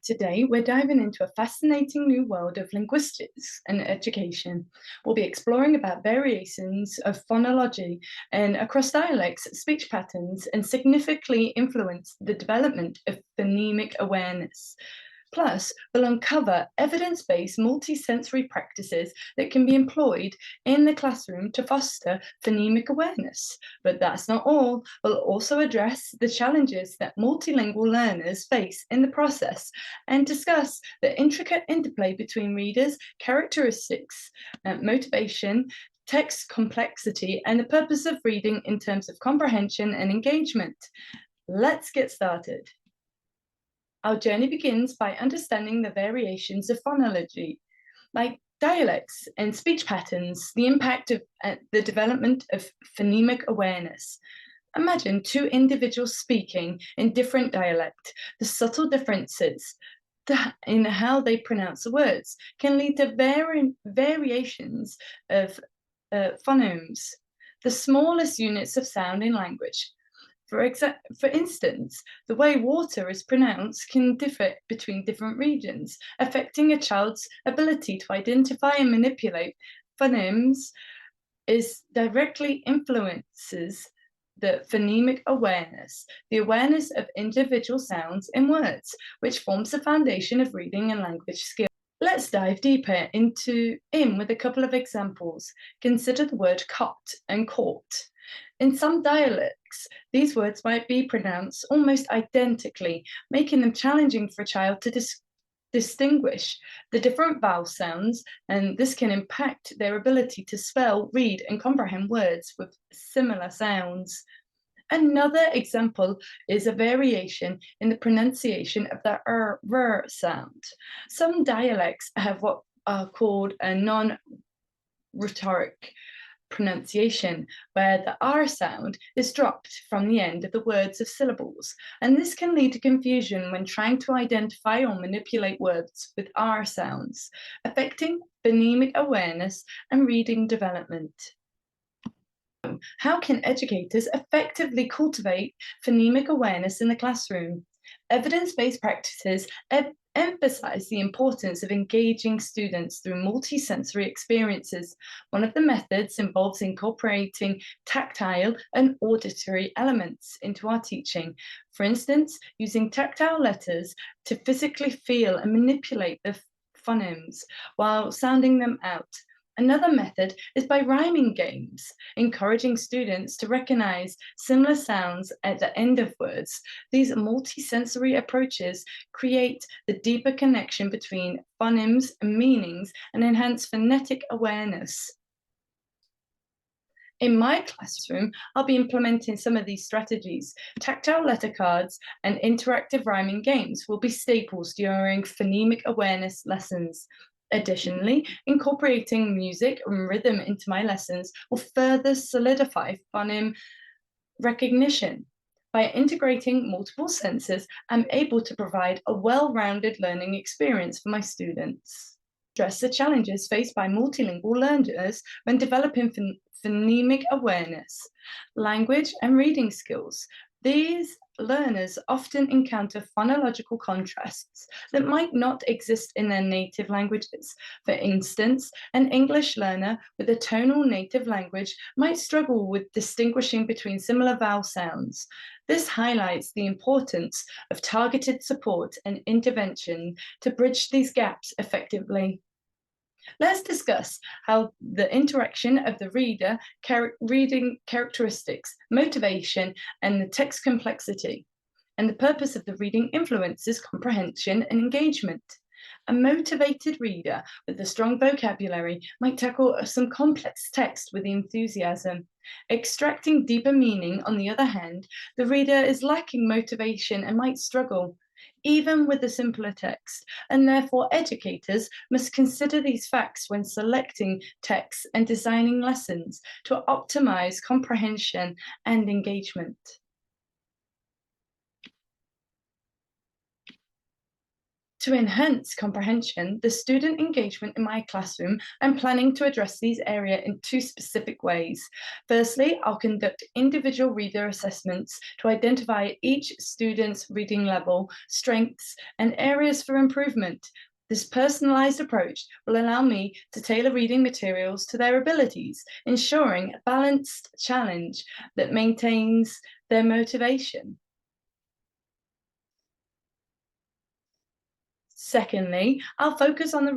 Today, we're diving into a fascinating new world of linguistics and education. We'll be exploring about variations of phonology and across dialects, speech patterns, and significantly influence the development of phonemic awareness. Plus, we'll uncover evidence-based multisensory practices that can be employed in the classroom to foster phonemic awareness. But that's not all. We'll also address the challenges that multilingual learners face in the process and discuss the intricate interplay between readers, characteristics, motivation, text complexity, and the purpose of reading in terms of comprehension and engagement. Let's get started. Our journey begins by understanding the variations of phonology, like dialects and speech patterns, the impact of the development of phonemic awareness. Imagine two individuals speaking in different dialect. The subtle differences in how they pronounce the words can lead to variations of phonemes, the smallest units of sound in language. For instance, the way water is pronounced can differ between different regions, affecting a child's ability to identify and manipulate phonemes. Is directly influences the phonemic awareness, the awareness of individual sounds in words, which forms the foundation of reading and language skills. Let's dive deeper in with a couple of examples. Consider the word cot and court. In some dialects, these words might be pronounced almost identically, making them challenging for a child to distinguish the different vowel sounds, and this can impact their ability to spell, read, and comprehend words with similar sounds. Another example is a variation in the pronunciation of the r sound. Some dialects have what are called a non-rhetoric pronunciation, where the R sound is dropped from the end of the words of syllables, and this can lead to confusion when trying to identify or manipulate words with R sounds, affecting phonemic awareness and reading development. How can educators effectively cultivate phonemic awareness in the classroom? Evidence-based practices emphasize the importance of engaging students through multisensory experiences. One of the methods involves incorporating tactile and auditory elements into our teaching. For instance, using tactile letters to physically feel and manipulate the phonemes while sounding them out. Another method is by rhyming games, encouraging students to recognize similar sounds at the end of words. These multisensory approaches create the deeper connection between phonemes and meanings and enhance phonetic awareness. In my classroom, I'll be implementing some of these strategies. Tactile letter cards and interactive rhyming games will be staples during phonemic awareness lessons. Additionally, incorporating music and rhythm into my lessons will further solidify phoneme recognition. By integrating multiple senses, I'm able to provide a well-rounded learning experience for my students. Address the challenges faced by multilingual learners when developing phonemic awareness, language and reading skills. These learners often encounter phonological contrasts that might not exist in their native languages. For instance, an English learner with a tonal native language might struggle with distinguishing between similar vowel sounds. This highlights the importance of targeted support and intervention to bridge these gaps effectively. Let's discuss how the interaction of the reader, reading characteristics, motivation, and the text complexity, and the purpose of the reading influences comprehension and engagement. A motivated reader with a strong vocabulary might tackle some complex text with enthusiasm. Extracting deeper meaning, on the other hand, the reader is lacking motivation and might struggle, even with the simpler text, and therefore educators must consider these facts when selecting texts and designing lessons to optimize comprehension and engagement. To enhance comprehension, the student engagement in my classroom, I'm planning to address these areas in two specific ways. Firstly, I'll conduct individual reader assessments to identify each student's reading level, strengths, and areas for improvement. This personalised approach will allow me to tailor reading materials to their abilities, ensuring a balanced challenge that maintains their motivation. Secondly, I'll focus on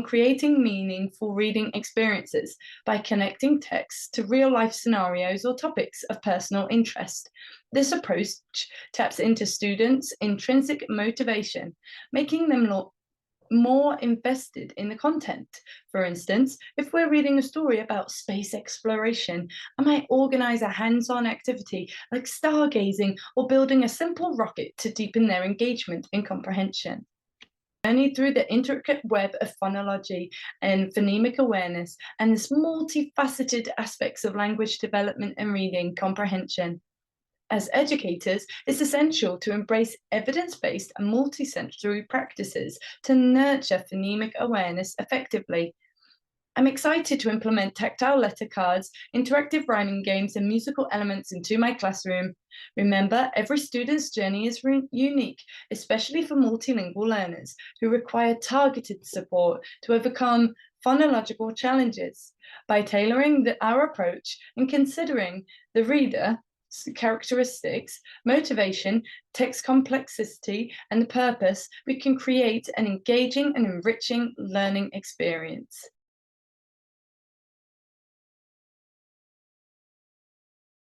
creating meaningful reading experiences by connecting texts to real-life scenarios or topics of personal interest. This approach taps into students' intrinsic motivation, making them more invested in the content. For instance, if we're reading a story about space exploration, I might organize a hands-on activity like stargazing or building a simple rocket to deepen their engagement and comprehension. Journey through the intricate web of phonology and phonemic awareness and this multifaceted aspects of language development and reading comprehension. As educators, it's essential to embrace evidence-based and multisensory practices to nurture phonemic awareness effectively. I'm excited to implement tactile letter cards, interactive rhyming games, and musical elements into my classroom. Remember, every student's journey is unique, especially for multilingual learners who require targeted support to overcome phonological challenges. By tailoring our approach and considering the reader, characteristics, motivation, text complexity, and the purpose, we can create an engaging and enriching learning experience.